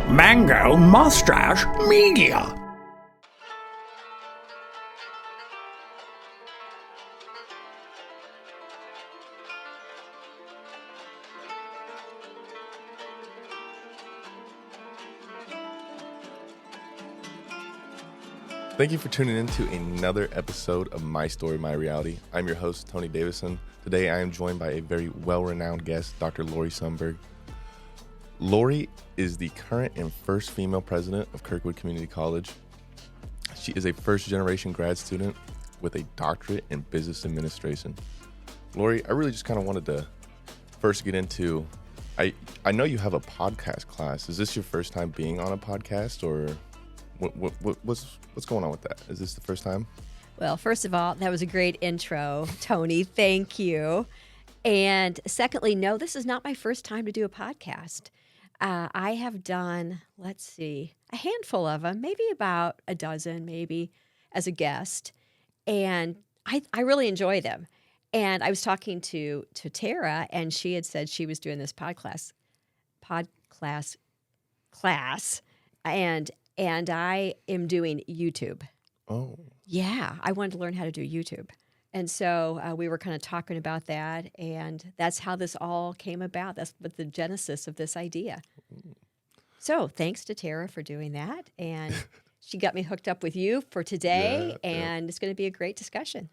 Mango Mustache Media. Thank you for tuning in to another episode of My Story, My Reality. I'm your host, Tony Davison. Today I am joined by a very well-renowned guest, Dr. Lori Sundberg. Lori is the current and first female president of Kirkwood Community College. She is a first-generation grad student with a doctorate in business administration. Lori, I really just kind of wanted to first get into, I know you have a podcast class. Is this your first time being on a podcast, or what's going on with that? Is this the first time? Well, first of all, that was a great intro, Tony. Thank you. And secondly, no, this is not my first time to do a podcast. I have done, a handful of them, maybe about a dozen, maybe as a guest. And I really enjoy them. And I was talking to Tara, and she had said she was doing this podcast class, and I am doing YouTube. Oh. Yeah, I wanted to learn how to do YouTube. And so we were kind of talking about that, and that's how this all came about. That's what the genesis of this idea. So thanks to Tara for doing that, and she got me hooked up with you for today, and it's going to be a great discussion.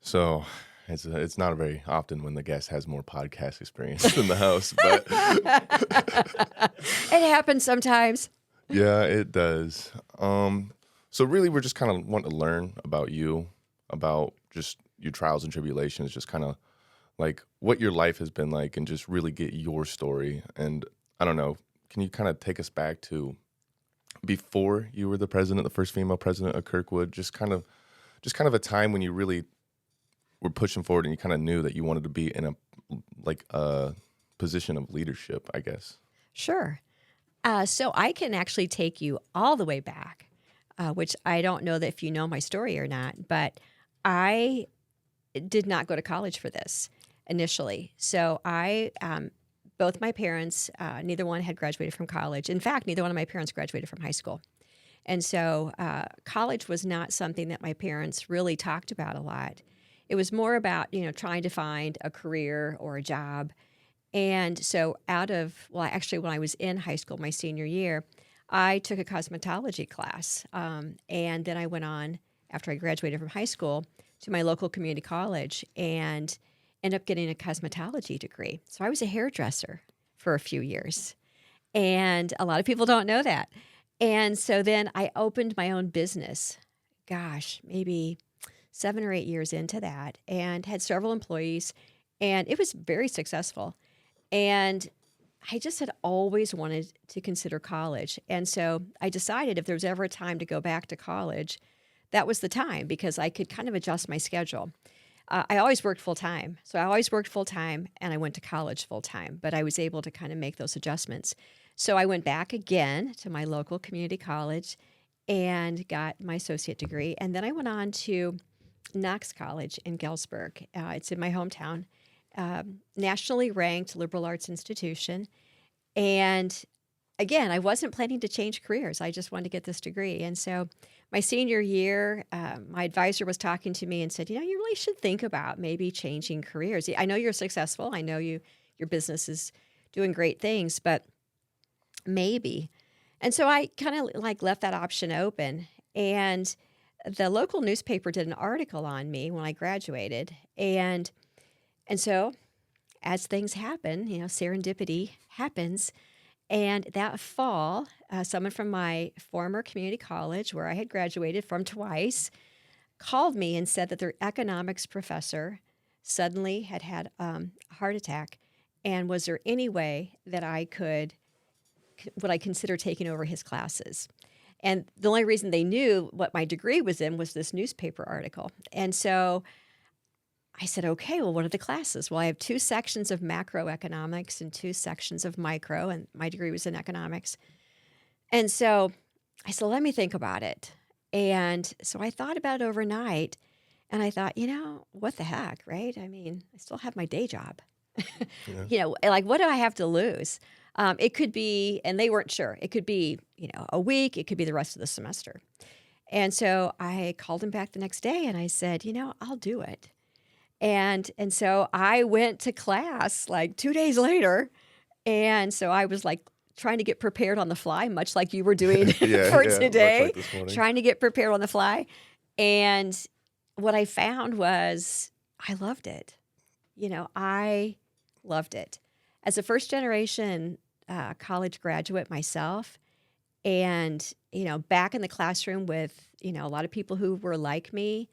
So it's not very often when the guest has more podcast experience than the host, but it happens sometimes. Yeah, it does. So really, we're just kind of wanting to learn about you, about just your trials and tribulations, just kind of like what your life has been like, and just really get your story. And I don't know, can you kind of take us back to before you were the president, the first female president of Kirkwood, just kind of a time when you really were pushing forward and you kind of knew that you wanted to be in a position of leadership, I guess. Sure. So I can actually take you all the way back, which I don't know that if you know my story or not, but I did not go to college for this initially. So both my parents, neither one had graduated from college. In fact, neither one of my parents graduated from high school. And so college was not something that my parents really talked about a lot. It was more about, trying to find a career or a job. And so actually when I was in high school, my senior year, I took a cosmetology class. And then I went on, after I graduated from high school, to my local community college and ended up getting a cosmetology degree. So I was a hairdresser for a few years. And a lot of people don't know that. And so then I opened my own business, maybe 7 or 8 years into that, and had several employees. And it was very successful. And I just had always wanted to consider college. And so I decided if there was ever a time to go back to college, that was the time, because I could kind of adjust my schedule. I always worked full-time. So I always worked full-time, and I went to college full-time. But I was able to kind of make those adjustments. So I went back again to my local community college and got my associate degree. And then I went on to Knox College in Galesburg. It's in my hometown. Nationally ranked liberal arts institution. And again, I wasn't planning to change careers. I just wanted to get this degree. And so my senior year, my advisor was talking to me and said, you really should think about maybe changing careers. I know you're successful. I know your business is doing great things, but maybe. And so I kind of left that option open. And the local newspaper did an article on me when I graduated. And so as things happen, serendipity happens. And that fall, someone from my former community college, where I had graduated from twice, called me and said that their economics professor suddenly had a heart attack. And was there any way that would I consider taking over his classes? And the only reason they knew what my degree was in was this newspaper article. And so I said, okay, well, what are the classes? Well, I have 2 sections of macroeconomics and 2 sections of micro, and my degree was in economics. And so I said, let me think about it. And so I thought about it overnight, and I thought, what the heck, right? I mean, I still have my day job. Yeah. What do I have to lose? It could be, and they weren't sure. It could be, a week. It could be the rest of the semester. And so I called him back the next day and I said, I'll do it. And so I went to class like 2 days later. And so I was like trying to get prepared on the fly, much like you were doing for today, much like this morning. trying to get prepared on the fly. And what I found was I loved it. I loved it. As a first generation college graduate myself, and, back in the classroom with, a lot of people who were like me,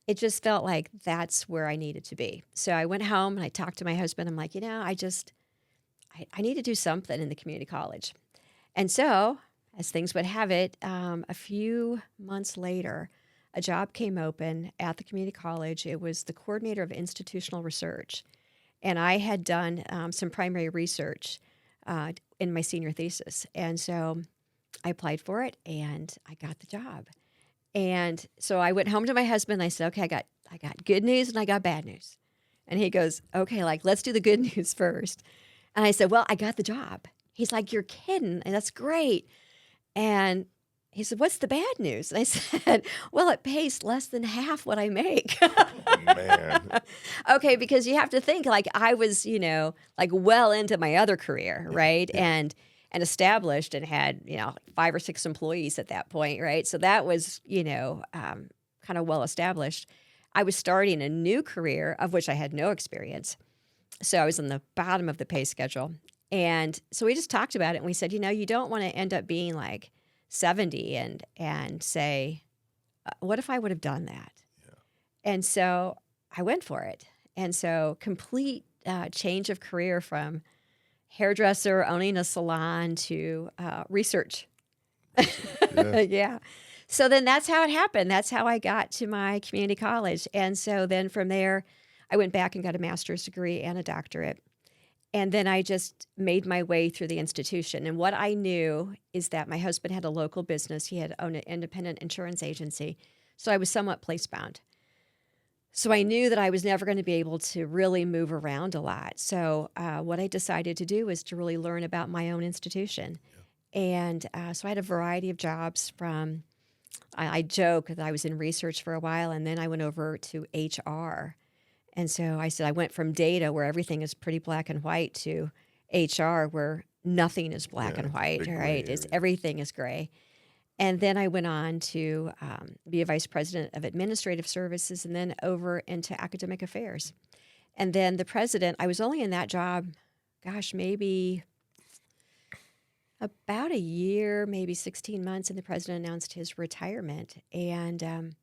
it just felt like that's where I needed to be. So I went home and I talked to my husband. I'm like, I need to do something in the community college. And so, as things would have it, a few months later, a job came open at the community college. It was the coordinator of institutional research. And I had done some primary research in my senior thesis. And so I applied for it and I got the job. And so I went home to my husband and I said, okay, I got good news and I got bad news. And he goes, okay, let's do the good news first. And I said, well, I got the job. He's like, you're kidding. And that's great. And he said, what's the bad news? And I said, well, it pays less than half what I make. Man. Okay, because you have to think I was, well into my other career, right? Yeah. And established and had, 5 or 6 employees at that point, right? So that was, kind of well established. I was starting a new career of which I had no experience. So I was on the bottom of the pay schedule. And so we just talked about it and we said, you don't want to end up being like 70 and say, what if I would have done that? Yeah. And so I went for it. And so complete change of career from hairdresser, owning a salon, to research. Yeah. Yeah. So then that's how it happened. That's how I got to my community college. And so then from there, I went back and got a master's degree and a doctorate. And then I just made my way through the institution. And what I knew is that my husband had a local business. He had owned an independent insurance agency. So I was somewhat place-bound. So I knew that I was never going to be able to really move around a lot. So what I decided to do was to really learn about my own institution. Yeah. And so I had a variety of jobs from, I joke that I was in research for a while, and then I went over to HR. And so I said I went from data, where everything is pretty black and white, to HR, where nothing is black and white, right? Everything is gray. And then I went on to be a vice president of administrative services and then over into academic affairs. And then the president, I was only in that job, maybe about a year, maybe 16 months, and the president announced his retirement. And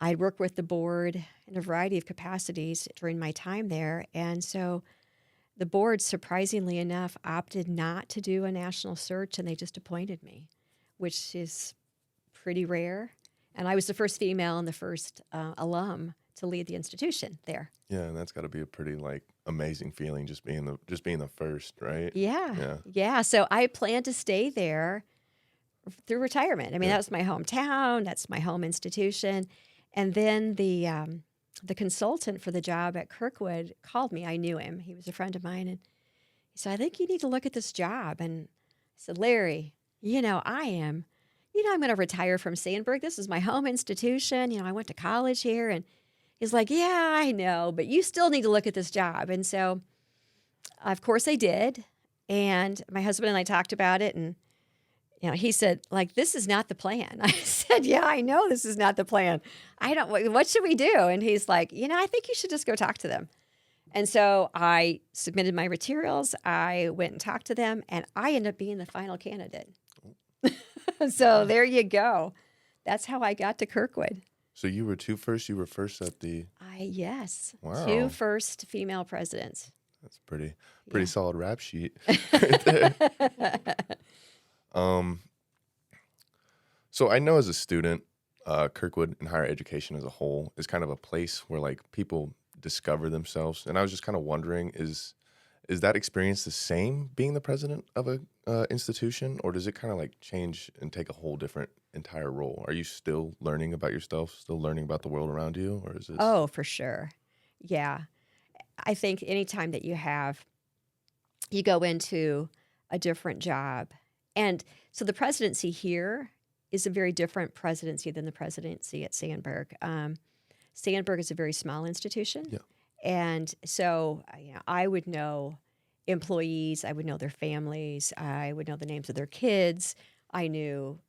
I worked with the board in a variety of capacities during my time there. And so the board, surprisingly enough, opted not to do a national search, and they just appointed me, which is pretty rare. And I was the first female and the first alum to lead the institution there. Yeah, and that's got to be a pretty amazing feeling, just being the first, right? Yeah. So I plan to stay there through retirement. I mean, that was my hometown. That's my home institution. And then the consultant for the job at Kirkwood called me. I knew him. He was a friend of mine. And he said, I think you need to look at this job. And I said, Larry, I'm going to retire from Sundberg. This is my home institution. I went to college here. And he's like, yeah, I know, but you still need to look at this job. And so, of course, I did. And my husband and I talked about it. And, he said, this is not the plan. I said, yeah, I know this is not the plan. What should we do? And he's like, I think you should just go talk to them. And so I submitted my materials. I went and talked to them, and I ended up being the final candidate. So there you go. That's how I got to Kirkwood. So you were You were first at the... Yes. Wow. 2 first female presidents. That's pretty solid rap sheet right there. So I know as a student, Kirkwood and higher education as a whole is kind of a place where people discover themselves. And I was just kind of wondering, is that experience the same being the president of a institution, or does it kind of change and take a whole different entire role? Are you still learning about yourself, still learning about the world around you, or is it? Oh, for sure. Yeah. I think anytime that you have you go into a different job. And so the presidency here is a very different presidency than the presidency at Sandberg. Sandberg is a very small institution. Yeah. And so I would know employees, I would know their families, I would know the names of their kids. I knew,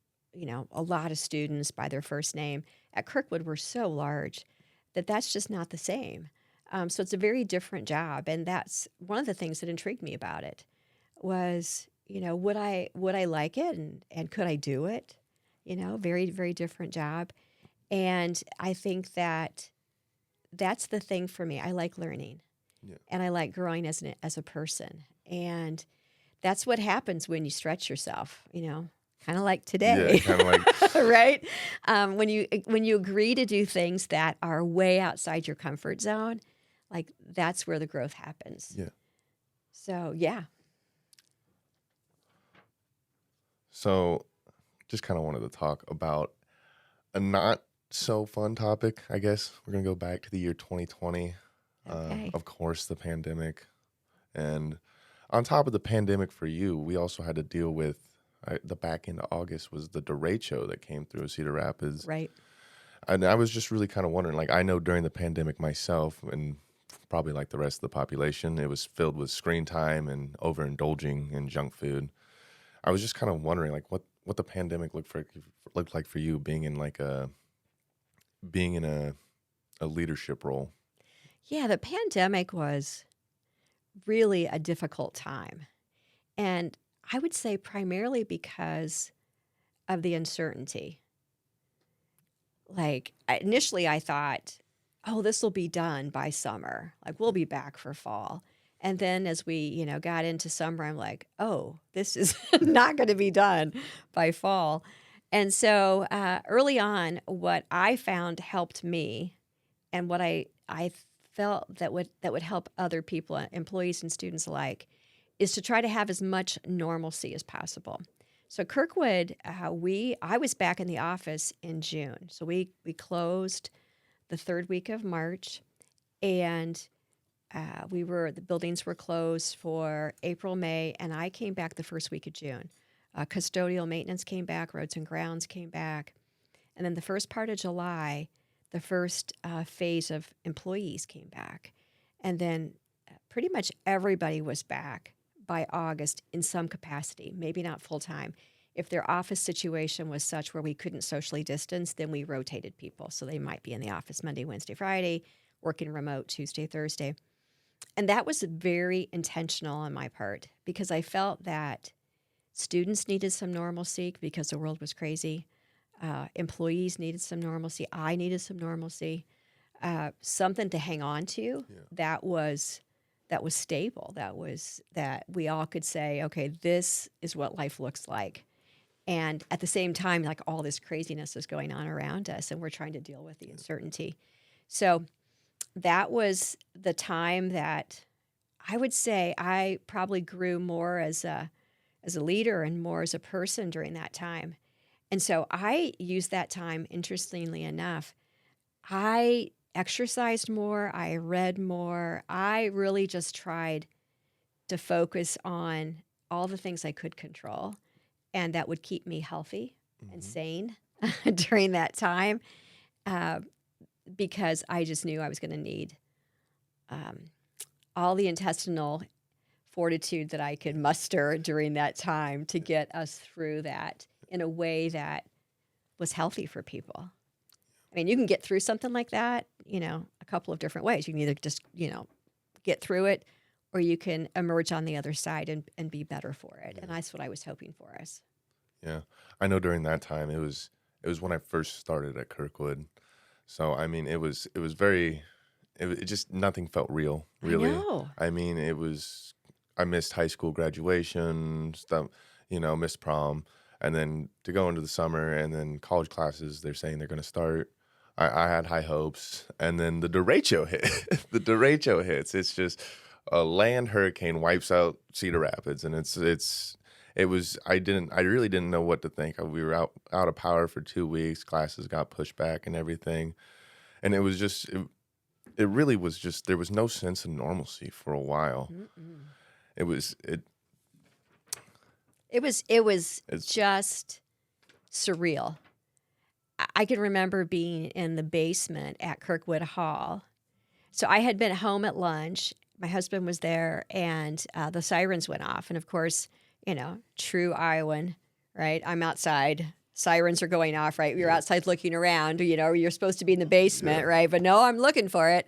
a lot of students by their first name. At Kirkwood, we're so large that that's just not the same. So it's a very different job. And that's one of the things that intrigued me about it was, would I like it and could I do it? Very, very different job. And I think that that's the thing for me. I like learning, and I like growing as a person. And that's what happens when you stretch yourself, kind of like today. Yeah, kind of like right? When you agree to do things that are way outside your comfort zone, like that's where the growth happens. Yeah. So, yeah. So just kind of wanted to talk about a not so fun topic, I guess. We're going to go back to the year 2020. Okay. Of course, the pandemic. And on top of the pandemic for you, we also had to deal with the back end of August was the derecho that came through Cedar Rapids. Right. And I was just really kind of wondering, like, I know during the pandemic myself, and probably like the rest of the population, it was filled with screen time and overindulging in junk food. I was just kind of wondering, like, what the pandemic looked like for you, being in a leadership role. Yeah, the pandemic was really a difficult time. And I would say primarily because of the uncertainty. Like, initially I thought, oh, this will be done by summer. Like, we'll be back for fall. And then as we, got into summer, I'm like, oh, this is not going to be done by fall. And so early on, what I found helped me and what I felt that would help other people, employees and students alike, is to try to have as much normalcy as possible. So Kirkwood, I was back in the office in June. So we closed the third week of March, and the buildings were closed for April, May, and I came back the first week of June. Custodial maintenance came back, roads and grounds came back, and then the first part of July, the first phase of employees came back, and then pretty much everybody was back by August in some capacity, maybe not full time. If their office situation was such where we couldn't socially distance, then we rotated people. So they might be in the office Monday, Wednesday, Friday, working remote Tuesday, Thursday. And that was very intentional on my part because I felt that students needed some normalcy because the world was crazy. Employees needed some normalcy. I needed some normalcy. Something to hang on to that was stable. That we all could say, okay, this is what life looks like. And at the same time, like all this craziness is going on around us, and we're trying to deal with the uncertainty. So that was the time that I would say I probably grew more as a leader and more as a person during that time. And so I used that time, interestingly enough, I exercised more, I read more, I really just tried to focus on all the things I could control and that would keep me healthy and sane during that time because I just knew I was going to need all the intestinal fortitude that I could muster during that time to get us through that in a way that was healthy for people. I mean, you can get through something like that, a couple of different ways. You can either just, get through it, or you can emerge on the other side and be better for it. Yeah. And that's what I was hoping for us. Yeah. I know during that time, it was when I first started at Kirkwood. So, I mean, it just, nothing felt real, really. I know. I mean, I missed high school graduation, stuff, missed prom. And then to go into the summer and then college classes, they're saying they're going to start. I had high hopes. And then the derecho hit. The derecho hits. It's just a land hurricane wipes out Cedar Rapids. And I really didn't know what to think. We were out of power for 2 weeks. Classes got pushed back and everything. And it was just, it really was just, there was no sense of normalcy for a while. Mm-mm. It was just surreal. I can remember being in the basement at Kirkwood Hall. So I had been home at lunch. My husband was there, and the sirens went off. And of course, true Iowan, right? I'm outside. Sirens are going off, right? You're outside looking around. You're supposed to be in the basement, right? But no, I'm looking for it.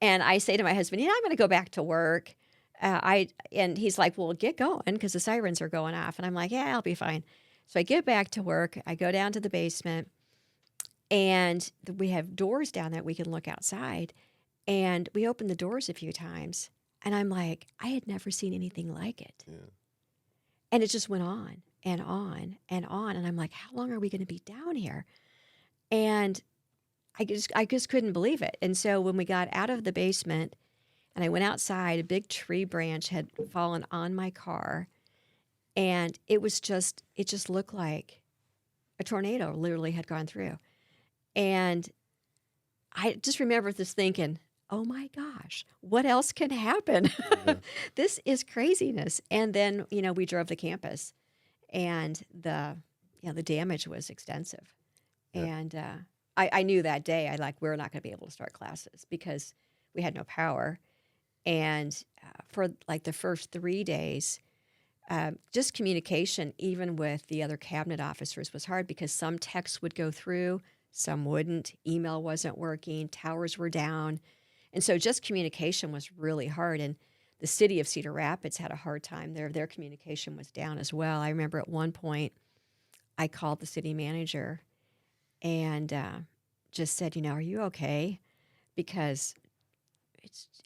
And I say to my husband, I'm going to go back to work. And he's like, well, get going because the sirens are going off. And I'm like, yeah, I'll be fine. So I get back to work. I go down to the basement, and we have doors down that we can look outside. And we opened the doors a few times. And I'm like, I had never seen anything like it. Yeah. And it just went on and on and on. And I'm like, how long are we going to be down here? And I just couldn't believe it. And so when we got out of the basement and I went outside, a big tree branch had fallen on my car. And it just looked like a tornado literally had gone through. And I just remember just thinking, oh my gosh, what else can happen? Yeah. This is craziness. And then, we drove the campus, and the damage was extensive. Yeah. And I knew that day, we're not going to be able to start classes because we had no power. And for the first 3 days, just communication, even with the other cabinet officers, was hard because some texts would go through, some wouldn't. Email wasn't working, towers were down. And so just communication was really hard. And the city of Cedar Rapids had a hard time. Their communication was down as well. I remember at one point I called the city manager and just said, are you okay? Because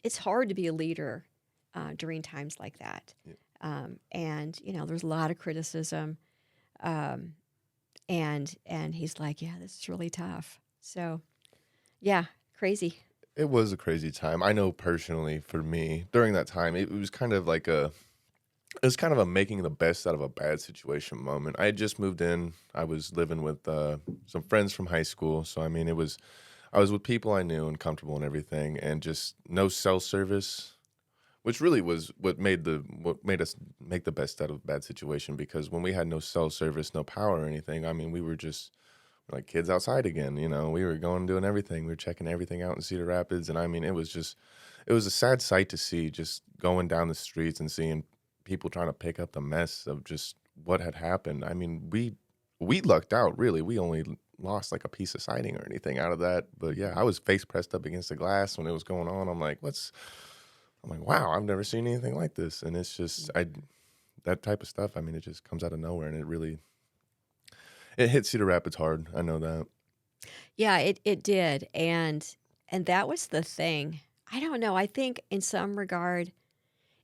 it's hard to be a leader during times like that. Yeah. And there's a lot of criticism. And he's like, yeah, this is really tough. So, yeah, crazy. It was a crazy time. I know personally for me, during that time, it was kind of like it was kind of a making the best out of a bad situation moment. I had just moved in. I was living with some friends from high school. So, I mean, I was with people I knew and comfortable and everything, and just no cell service, which really was what made us make the best out of a bad situation, because when we had no cell service, no power or anything, I mean, we were just like kids outside again, we were going doing everything. We were checking everything out in Cedar Rapids. And I mean, it was a sad sight to see, just going down the streets and seeing people trying to pick up the mess of just what had happened. I mean, we lucked out, really. We only lost like a piece of siding or anything out of that. But yeah, I was face pressed up against the glass when it was going on. I'm like, wow, I've never seen anything like this. And it's just, that type of stuff, I mean, it just comes out of nowhere, and it hit Cedar Rapids hard. I know that. Yeah, it did. And that was the thing. I don't know. I think in some regard,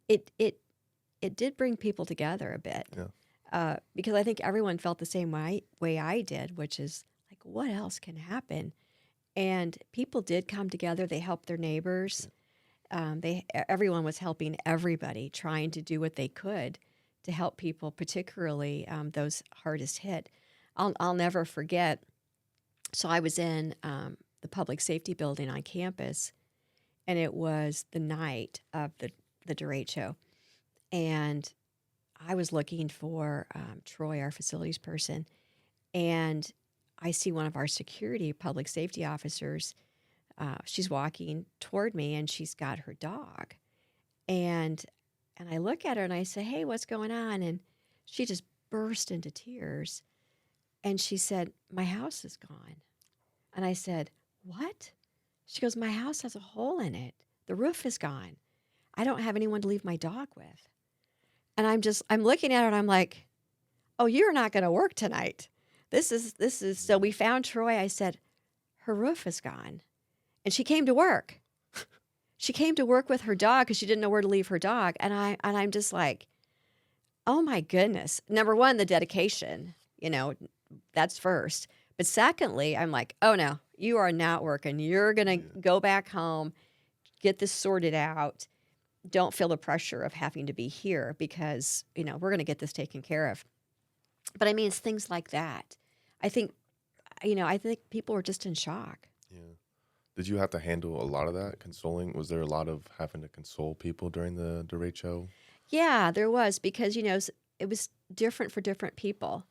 it did bring people together a bit. Yeah. Because I think everyone felt the same way I did, which is like, what else can happen? And people did come together. They helped their neighbors. Yeah. Everyone was helping everybody, trying to do what they could to help people, particularly those hardest hit. I'll never forget. So I was in the public safety building on campus, and it was the night of the derecho. And I was looking for Troy, our facilities person, and I see one of our security public safety officers. She's walking toward me, and she's got her dog. And I look at her, and I say, hey, what's going on? And she just burst into tears. And she said, my house is gone. And I said, what? She goes, my house has a hole in it. The roof is gone. I don't have anyone to leave my dog with. And I'm looking at her, and I'm like, oh, you're not going to work tonight. This is, so we found Troy. I said, her roof is gone. And she came to work. She came to work with her dog because she didn't know where to leave her dog. And I'm just like, oh my goodness. Number one, the dedication, that's first. But secondly, I'm like, oh no, you are not working. You're going to go back home, get this sorted out. Don't feel the pressure of having to be here because, we're going to get this taken care of. But I mean, it's things like that. I think people were just in shock. Yeah. Did you have to handle a lot of that consoling? Was there a lot of having to console people during the derecho? Yeah, there was because it was different for different people.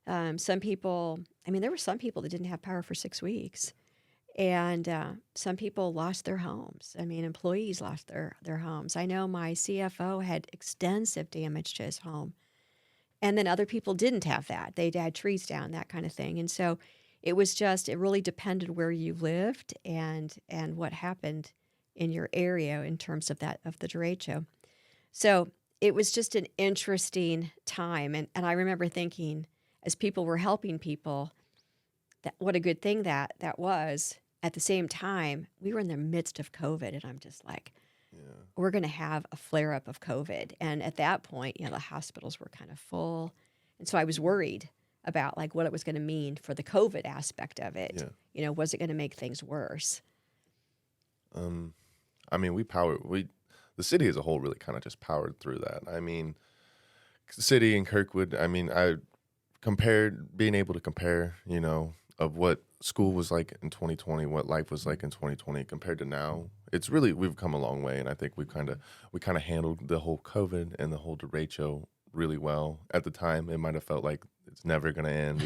Some people, I mean, there were some people that didn't have power for 6 weeks, and some people lost their homes. I mean, employees lost their homes. I know my CFO had extensive damage to his home, and then other people didn't have that. They had trees down, that kind of thing, and so it was just it really depended where you lived and what happened in your area in terms of the derecho. So it was just an interesting time. And I remember thinking, as people were helping people, that what a good thing that was. At the same time, we were in the midst of COVID, and I'm just like, Yeah. we're going to have a flare up of COVID. And at that point, the hospitals were kind of full. And so I was worried about like what it was going to mean for the COVID aspect of it. Yeah. Was it going to make things worse? I mean, the city as a whole really kind of just powered through that. I mean, the city in Kirkwood, I mean, being able to compare, of what school was like in 2020, what life was like in 2020 compared to now. We've come a long way. And I think we kind of handled the whole COVID and the whole derecho really well. At the time, it might have felt like it's never going to end,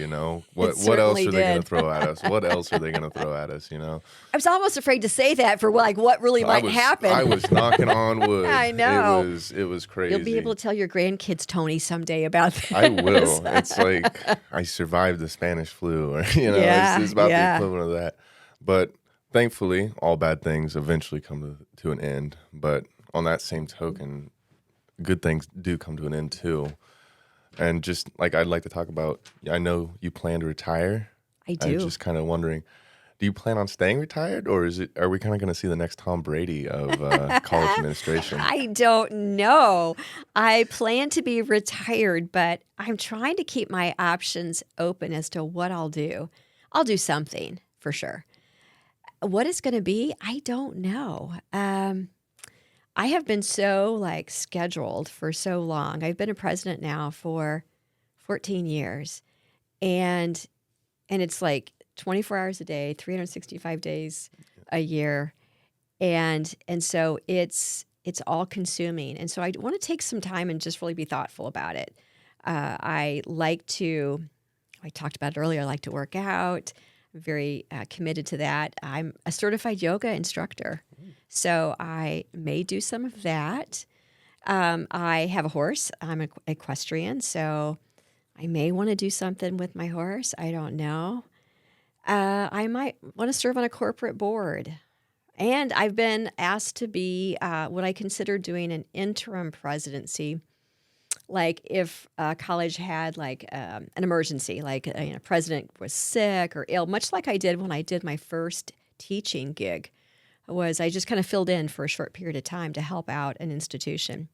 What else certainly are they going did. to throw at us? What else are they going to throw at us, I was almost afraid to say that for like what really might happen. I was knocking on wood. I know. It was crazy. You'll be able to tell your grandkids, Tony, someday about this. I will. It's like I survived the Spanish flu, or Yeah, it's about yeah. the equivalent of that. But thankfully, all bad things eventually come to an end. But on that same token, good things do come to an end too. And just like I'd like to talk about, I know you plan to retire. I do. I'm just kind of wondering, do you plan on staying retired, or are we kind of going to see the next Tom Brady of college administration? I don't know. I plan to be retired, but I'm trying to keep my options open as to what I'll do. I'll do something for sure. What it's going to be, I don't know. I have been so scheduled for so long. I've been a president now for 14 years, and it's like 24 hours a day, 365 days a year, and so it's all consuming. And so I want to take some time and just really be thoughtful about it. I talked about it earlier. I like to work out. I'm very committed to that. I'm a certified yoga instructor, so I may do some of that. I have a horse. I'm an equestrian, so I may want to do something with my horse. I don't know. I might want to serve on a corporate board. And I've been asked to be what I consider doing an interim presidency. Like if a college had an emergency, president was sick or ill, much like I did when I did my first teaching gig, I just kind of filled in for a short period of time to help out an institution.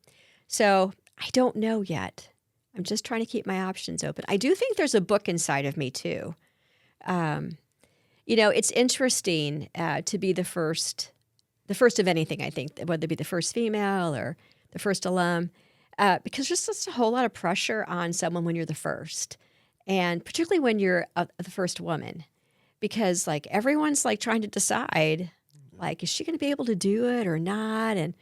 So I don't know yet. I'm just trying to keep my options open. I do think there's a book inside of me too. It's interesting to be the first of anything, I think, whether it be the first female or the first alum. Because there's just a whole lot of pressure on someone when you're the first, and particularly when you're the first woman, because everyone's trying to decide, is she going to be able to do it or not, and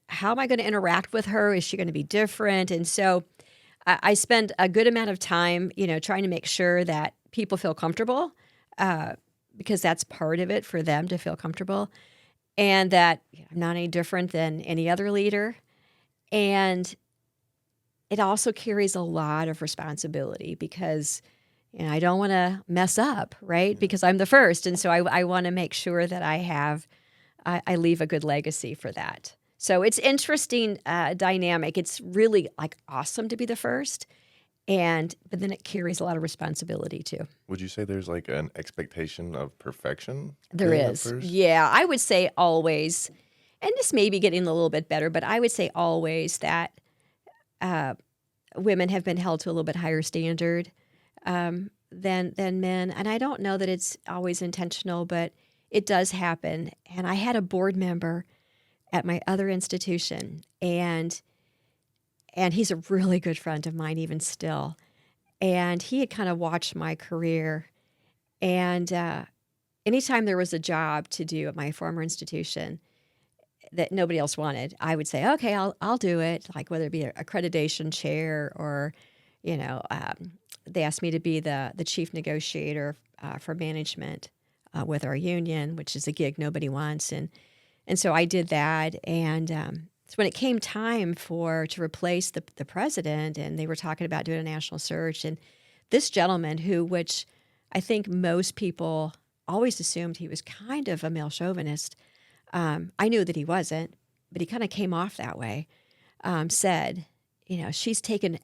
how am I going to interact with her? Is she going to be different? And so I spend a good amount of time, trying to make sure that people feel comfortable, because that's part of it for them to feel comfortable, and that I'm not any different than any other leader. And it also carries a lot of responsibility because I don't want to mess up, right? Because I'm the first. And so I want to make sure that I leave a good legacy for that. So it's interesting dynamic. It's really awesome to be the first. But then it carries a lot of responsibility too. Would you say there's an expectation of perfection? There is. Yeah, I would say always. And this may be getting a little bit better, but I would say always that women have been held to a little bit higher standard than men. And I don't know that it's always intentional, but it does happen. And I had a board member at my other institution, and he's a really good friend of mine even still. And he had kind of watched my career. And anytime there was a job to do at my former institution, that nobody else wanted, I would say, okay, I'll do it. Like whether it be an accreditation chair or, they asked me to be the chief negotiator for management with our union, which is a gig nobody wants, and so I did that. And so when it came time to replace the president, and they were talking about doing a national search, and this gentleman which I think most people always assumed he was kind of a male chauvinist. I knew that he wasn't, but he kind of came off that way. Said, she's taken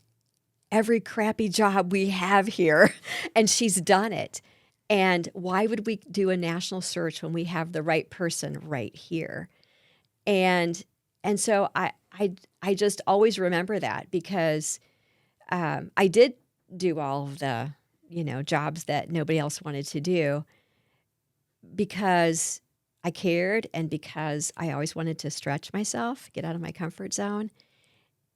every crappy job we have here, and she's done it. And why would we do a national search when we have the right person right here? And so I just always remember that, because I did do all of the jobs that nobody else wanted to do, because I cared and because I always wanted to stretch myself, get out of my comfort zone.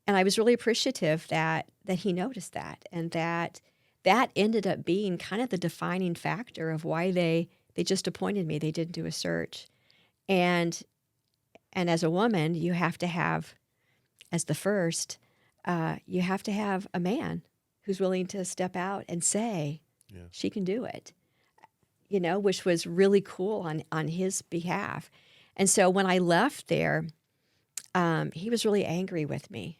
And I was really appreciative that he noticed that, and that ended up being kind of the defining factor of why they just appointed me. They didn't do a search. And as a woman, you have to have, as the first, you have to have a man who's willing to step out and say, she can do it, which was really cool on his behalf. And so when I left there, he was really angry with me.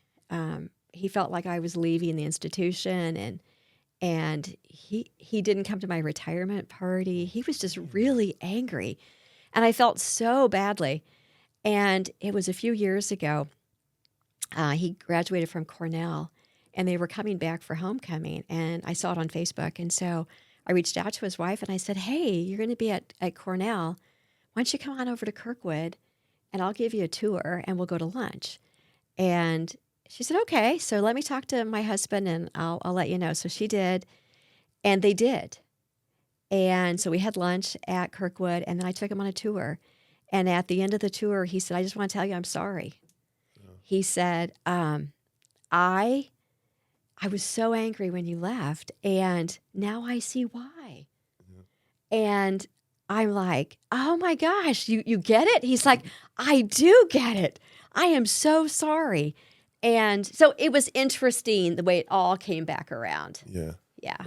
He felt like I was leaving the institution, and he didn't come to my retirement party. He was just really angry, and I felt so badly. And it was a few years ago. He graduated from Cornell, and they were coming back for homecoming, and I saw it on Facebook. And so I reached out to his wife, and I said, hey, you're going to be at Cornell. Why don't you come on over to Kirkwood, and I'll give you a tour, and we'll go to lunch. And she said, okay, so let me talk to my husband, and I'll let you know. So she did, and they did. And so we had lunch at Kirkwood, and then I took him on a tour. And at the end of the tour, he said, I just want to tell you I'm sorry. He said, I was so angry when you left, and now I see why. Yeah. And I'm like, oh my gosh, you get it? He's like, I do get it. I am so sorry. And so it was interesting the way it all came back around. Yeah. Yeah.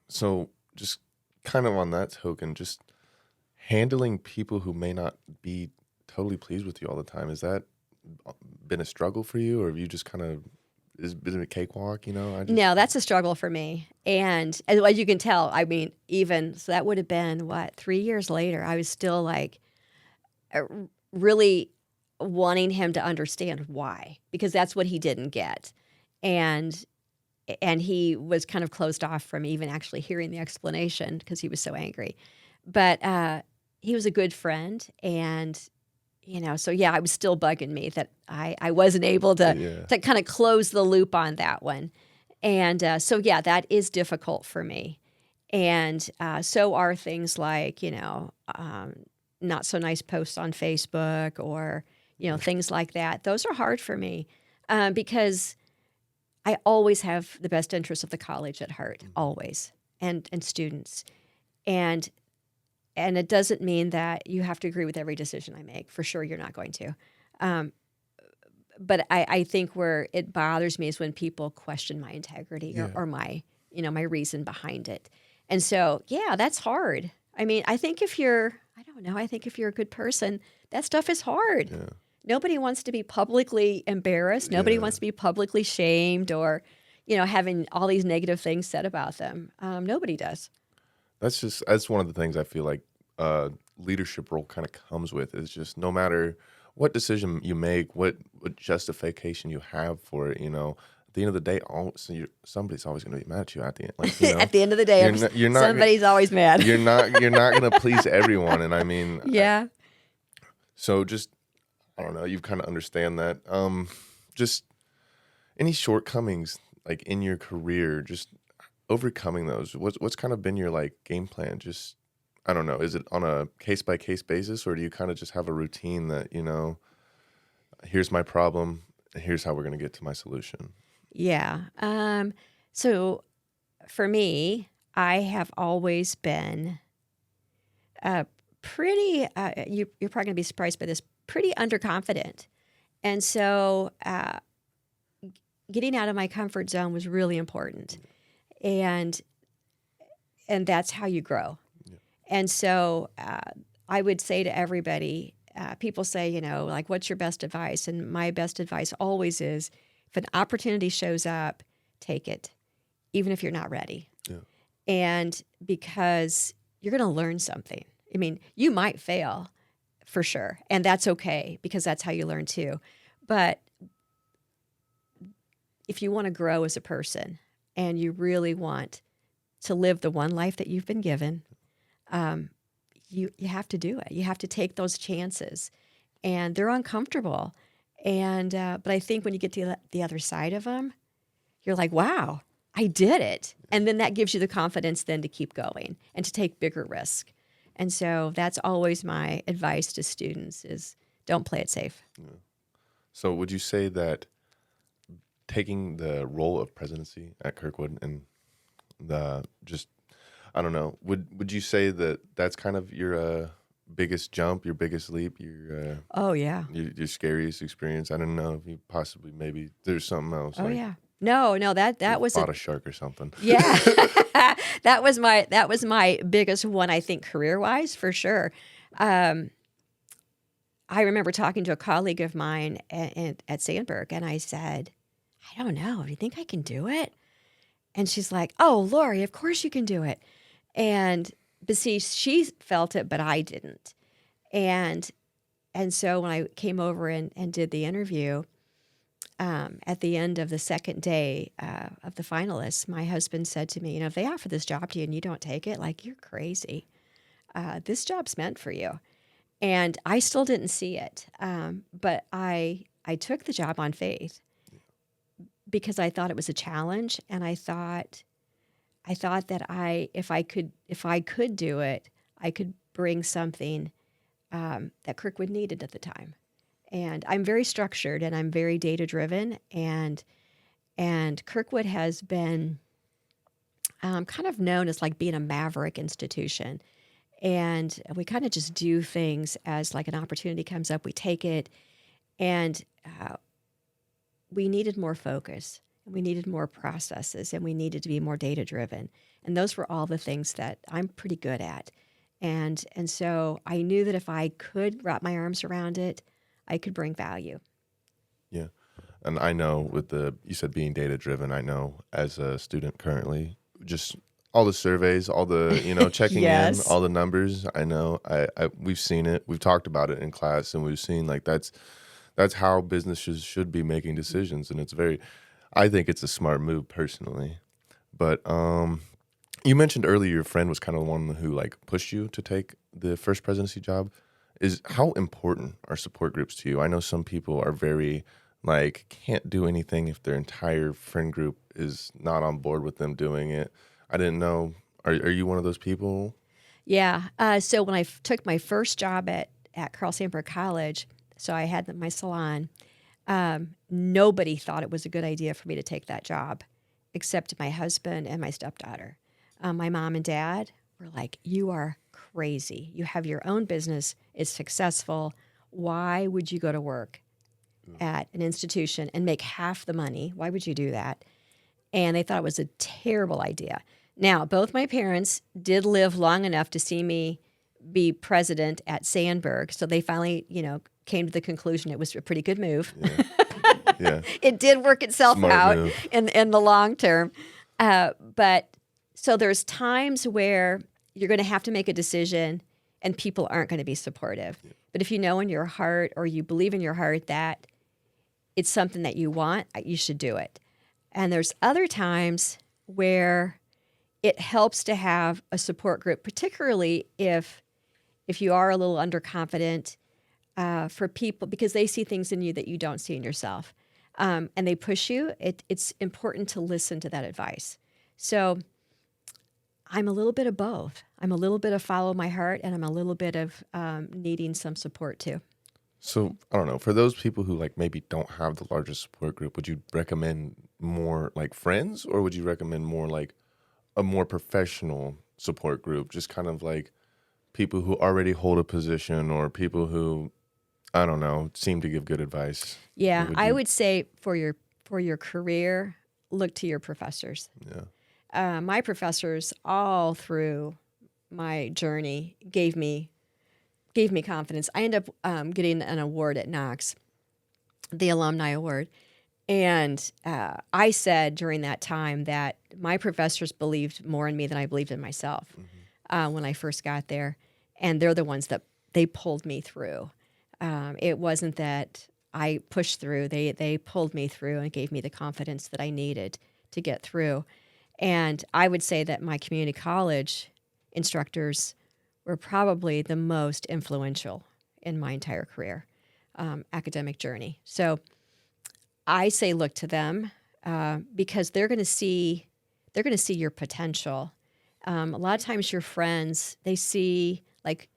So just kind of on that token, just handling people who may not be totally pleased with you all the time, has that been a struggle for you, or have you just kind of, is it a cakewalk, No, that's a struggle for me. And as you can tell, I mean, so that would have been, 3 years later, I was still like really wanting him to understand why, because that's what he didn't get. And he was kind of closed off from even actually hearing the explanation because he was so angry. But he was a good friend, and so yeah, it was still bugging me that I wasn't able to kind of close the loop on that one. And so yeah, that is difficult for me. And so are things like, not so nice posts on Facebook, or, things like that. Those are hard for me because I always have the best interests of the college at heart, always, and students. And it doesn't mean that you have to agree with every decision I make. For sure, you're not going to. But I think where it bothers me is when people question my integrity or my, my reason behind it. And so, yeah, that's hard. I mean, I think if you're a good person, that stuff is hard. Yeah. Nobody wants to be publicly embarrassed. Nobody wants to be publicly shamed or, having all these negative things said about them. Nobody does. That's one of the things I feel like leadership role kind of comes with, is just no matter what decision you make, what justification you have for it, at the end of the day, somebody's always going to be mad at you at the end. Like, at the end of the day, somebody's always mad. You're not going to please everyone, and I mean, yeah. So just, I don't know, you kind of understand that. Just any shortcomings like in your career, just overcoming those. What's kind of been your like game plan? Just, I don't know, is it on a case by case basis, or do you kind of just have a routine that, here's my problem, here's how we're going to get to my solution? Yeah. So for me, I have always been pretty, you're probably going to be surprised by this, pretty underconfident. And so getting out of my comfort zone was really important. And that's how you grow. Yeah. And so I would say to everybody, people say, you know, like, what's your best advice? And my best advice always is, if an opportunity shows up, take it, even if you're not ready. Yeah. And because you're going to learn something. I mean, you might fail for sure, and that's okay, because that's how you learn too. But if you want to grow as a person and you really want to live the one life that you've been given, you have to do it. You have to take those chances, and they're uncomfortable. And but I think when you get to the other side of them, you're like, wow, I did it. And then that gives you the confidence then to keep going and to take bigger risk. And so that's always my advice to students is don't play it safe. Yeah. So would you say that taking the role of presidency at Kirkwood and I don't know, would you say that that's kind of your biggest jump, your biggest leap, your oh yeah, your scariest experience? I don't know if you possibly, maybe there's something else. Oh, like, yeah. No, that was fought a shark or something. Yeah. that was my biggest one, I think, career-wise, for sure. I remember talking to a colleague of mine at Sundberg, and I said, I don't know, do you think I can do it? And she's like, oh, Lori, of course you can do it. But see, she felt it, but I didn't. And so when I came over and did the interview, at the end of the second day of the finalists, my husband said to me, you know, if they offer this job to you and you don't take it, like, you're crazy. This job's meant for you. And I still didn't see it. But I took the job on faith because I thought it was a challenge. And I thought that if I could do it, I could bring something that Kirkwood needed at the time. And I'm very structured and I'm very data driven, and Kirkwood has been kind of known as like being a maverick institution. And we kind of just do things as like an opportunity comes up, we take it. And we needed more focus, and we needed more processes, and we needed to be more data driven. And those were all the things that I'm pretty good at. And so I knew that if I could wrap my arms around it, I could bring value. Yeah. And I know you said being data driven, I know as a student currently, just all the surveys, all the, checking yes. in, all the numbers, I know we've seen it. We've talked about it in class, and we've seen like that's how businesses should be making decisions. And I think it's a smart move personally. But you mentioned earlier your friend was kind of the one who like pushed you to take the first presidency job. How important are support groups to you? I know some people are very like can't do anything if their entire friend group is not on board with them doing it. I didn't know. Are you one of those people? Yeah. So when I took my first job at Carl Sandburg College, so I had my salon, nobody thought it was a good idea for me to take that job except my husband and my stepdaughter. My mom and dad were like, you are crazy. You have your own business. It's successful. Why would you go to work at an institution and make half the money? Why would you do that? And they thought it was a terrible idea. Now, both my parents did live long enough to see me be president at Sandberg. So they finally, came to the conclusion it was a pretty good move. Yeah. Yeah. It did work itself Smart out move. in the long term. But so there's times where you're going to have to make a decision and people aren't going to be supportive. Yeah. But if you know in your heart, or you believe in your heart that it's something that you want, you should do it. And there's other times where it helps to have a support group, particularly if you are a little underconfident, for people, because they see things in you that you don't see in yourself. And they push you. It's important to listen to that advice. So I'm a little bit of both. I'm a little bit of follow my heart, and I'm a little bit of needing some support too. So I don't know, for those people who like maybe don't have the largest support group, would you recommend more like friends, or would you recommend more like a more professional support group, just kind of like people who already hold a position, or people who, I don't know, seem to give good advice. Yeah, What would I you? would say for your career, look to your professors. Yeah. My professors all through my journey gave me confidence. I ended up getting an award at Knox, the Alumni Award. And I said during that time that my professors believed more in me than I believed in myself when I first got there. And they're the ones that they pulled me through. It wasn't that I pushed through. They pulled me through and gave me the confidence that I needed to get through. And I would say that my community college instructors were probably the most influential in my entire career, academic journey. So I say look to them because they're going to see your potential. A lot of times your friends, they see like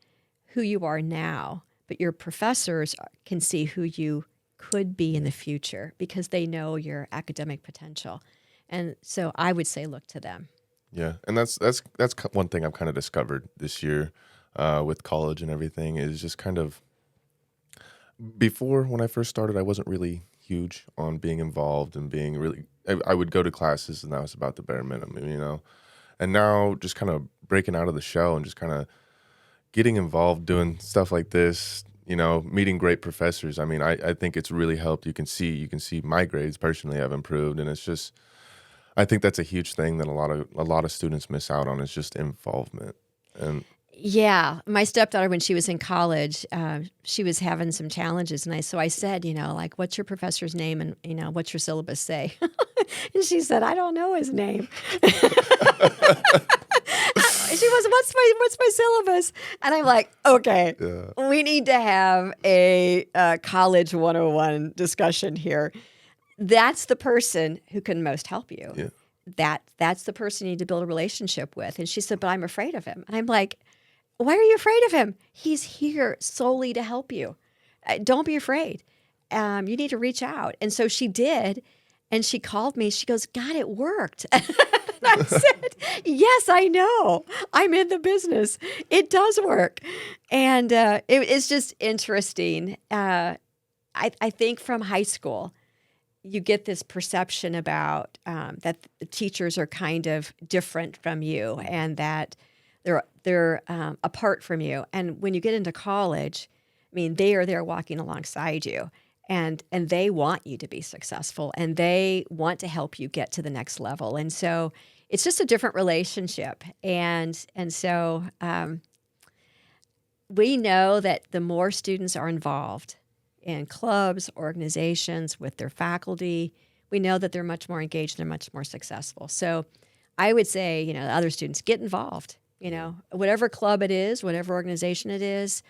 who you are now, but your professors can see who you could be in the future because they know your academic potential. And so I would say look to them. Yeah, and that's one thing I've kind of discovered this year with college and everything is just kind of before when I first started, I wasn't really huge on being involved and being really. I would go to classes and that was about the bare minimum, you know. And now just kind of breaking out of the shell and just kind of getting involved, doing stuff like this, you know, meeting great professors. I mean, I think it's really helped. You can see my grades personally have improved, and it's just. I think that's a huge thing that a lot of students miss out on is just involvement. And Yeah, my stepdaughter, when she was in college, she was having some challenges, and I said, like, what's your professor's name, and what's your syllabus say? And she said, I don't know his name. She was, what's my syllabus? And I'm like, okay, we need to have a college 101 discussion here. That's the person who can most help you. Yeah. That's the person you need to build a relationship with. And she said, but I'm afraid of him. And I'm like, why are you afraid of him? He's here solely to help you. Don't be afraid. You need to reach out. And so she did. And she called me. She goes, God, it worked. And I said, yes, I know. I'm in the business. It does work. And it's just interesting. I think from high school, you get this perception about that the teachers are kind of different from you and that they're apart from you. And when you get into college, I mean, they are there walking alongside you, and they want you to be successful, and they want to help you get to the next level. And so it's just a different relationship. And so we know that the more students are involved in clubs, organizations, with their faculty, we know that they're much more engaged and much more successful. So I would say, other students, get involved. Whatever club it is, whatever organization it is,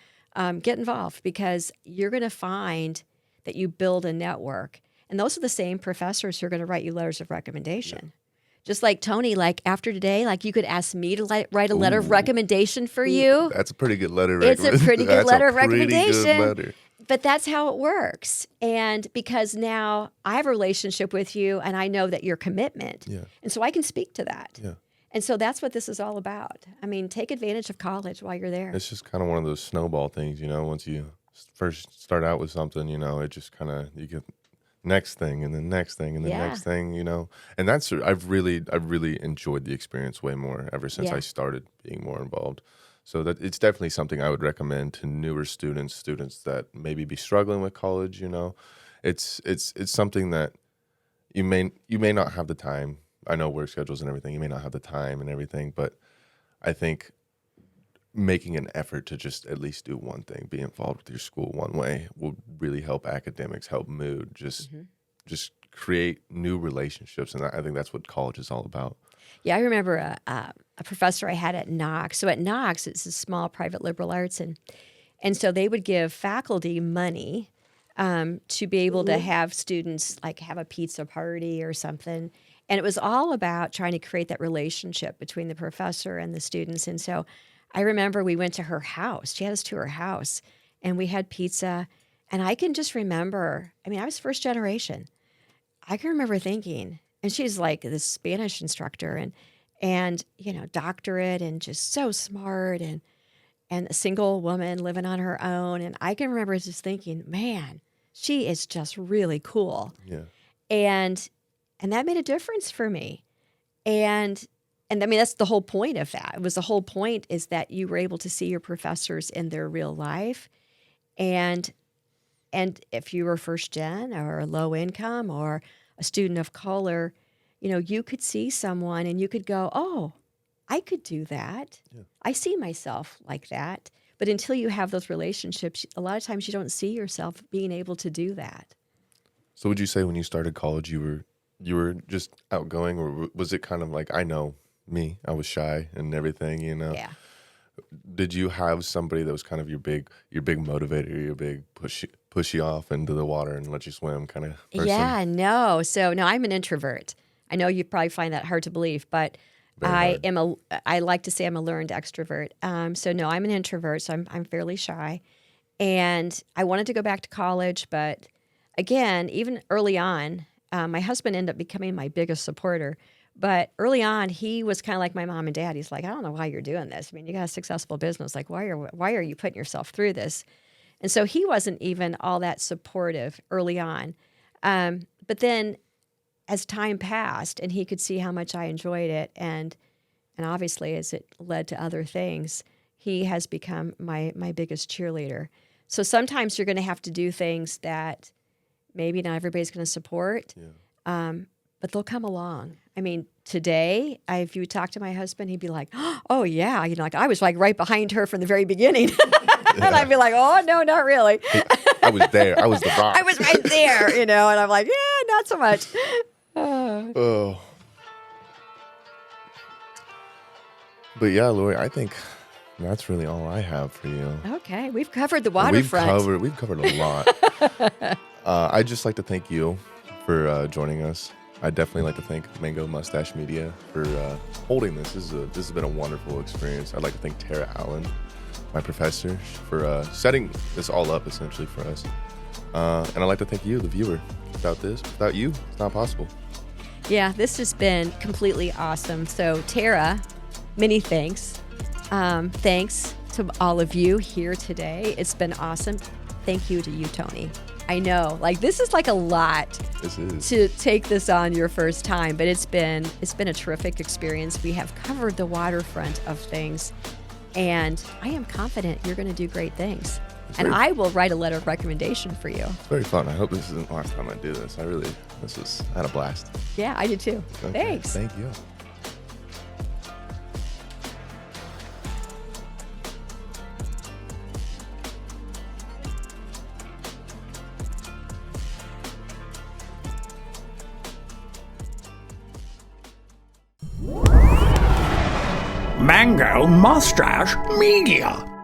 get involved because you're going to find that you build a network. And those are the same professors who are going to write you letters of recommendation. Yeah. Just like Tony, like after today, like you could ask me to write a letter of recommendation for you. That's a pretty good letter. It's a pretty good letter of recommendation. Good letter. But that's how it works. And because now I have a relationship with you and I know that your commitment. Yeah. And so I can speak to that. Yeah. And so that's what this is all about. I mean, take advantage of college while you're there. It's just kind of one of those snowball things, once you first start out with something, it just kind of, you get next thing and then next thing and then next thing, and that's, I've really enjoyed the experience way more ever since I started being more involved. So that it's definitely something I would recommend to newer students that maybe be struggling with college. It's something that you may not have the time. I know work schedules and everything. You may not have the time and everything, but I think making an effort to just at least do one thing, be involved with your school one way, will really help academics, help mood, just create new relationships, and I think that's what college is all about. Yeah, I remember a professor I had at Knox. So at Knox, it's a small private liberal arts, and so they would give faculty money to be able to have students like have a pizza party or something. And it was all about trying to create that relationship between the professor and the students. And so I remember we went to her house. She had us to her house, and we had pizza. And I can just remember, I was first generation. I can remember thinking, and she's like this Spanish instructor and doctorate and just so smart. and a single woman living on her own. And I can remember just thinking, man, she is just really cool. Yeah. And that made a difference for me. And I mean, that's the whole point of that. It was the whole point is that you were able to see your professors in their real life. And if you were first gen or low income or a student of color, you know, you could see someone and you could go, oh, I could do that. Yeah. I see myself like that. But until you have those relationships, a lot of times you don't see yourself being able to do that. So would you say when you started college, you were just outgoing, or was it kind of like, I know me, I was shy and everything, you know? Yeah. Did you have somebody that was kind of your big motivator, your big push you off into the water and let you swim kind of person? Yeah, no. So no, I'm an introvert. I know you probably find that hard to believe, but I like to say I'm a learned extrovert. So no, I'm an introvert, so I'm fairly shy. And I wanted to go back to college, but again, even early on, my husband ended up becoming my biggest supporter. But early on, he was kind of like my mom and dad. He's like, I don't know why you're doing this. I mean, you got a successful business. Like, why are you putting yourself through this? And so he wasn't even all that supportive early on. But then as time passed and he could see how much I enjoyed it, and obviously as it led to other things, he has become my biggest cheerleader. So sometimes you're going to have to do things that maybe not everybody's going to support, but they'll come along. I mean, today, if you talk to my husband, he'd be like, oh, yeah. You know, like I was like right behind her from the very beginning. And I'd be like, oh, no, not really. I was there. I was the rock. I was right there, you know, and I'm like, yeah, not so much. Oh. But yeah, Lori, I think that's really all I have for you. Okay, we've covered the waterfront. We've covered a lot. I'd just like to thank you for joining us. I'd definitely like to thank Mango Mustache Media for holding this. This has been a wonderful experience. I'd like to thank Tara Allen, my professor, for setting this all up essentially for us. And I'd like to thank you, the viewer. Without you, it's not possible. Yeah, this has been completely awesome. So Tara, many thanks. Thanks to all of you here today. It's been awesome. Thank you to you, Tony. I know, like this is like a lot to take this on your first time, but it's been a terrific experience. We have covered the waterfront of things, and I am confident you're going to do great things. And I will write a letter of recommendation for you. It's very fun. I hope this isn't the last time I do this. I had a blast. Yeah, I did too. Okay. Thanks. Thank you. Mango Mustache Media.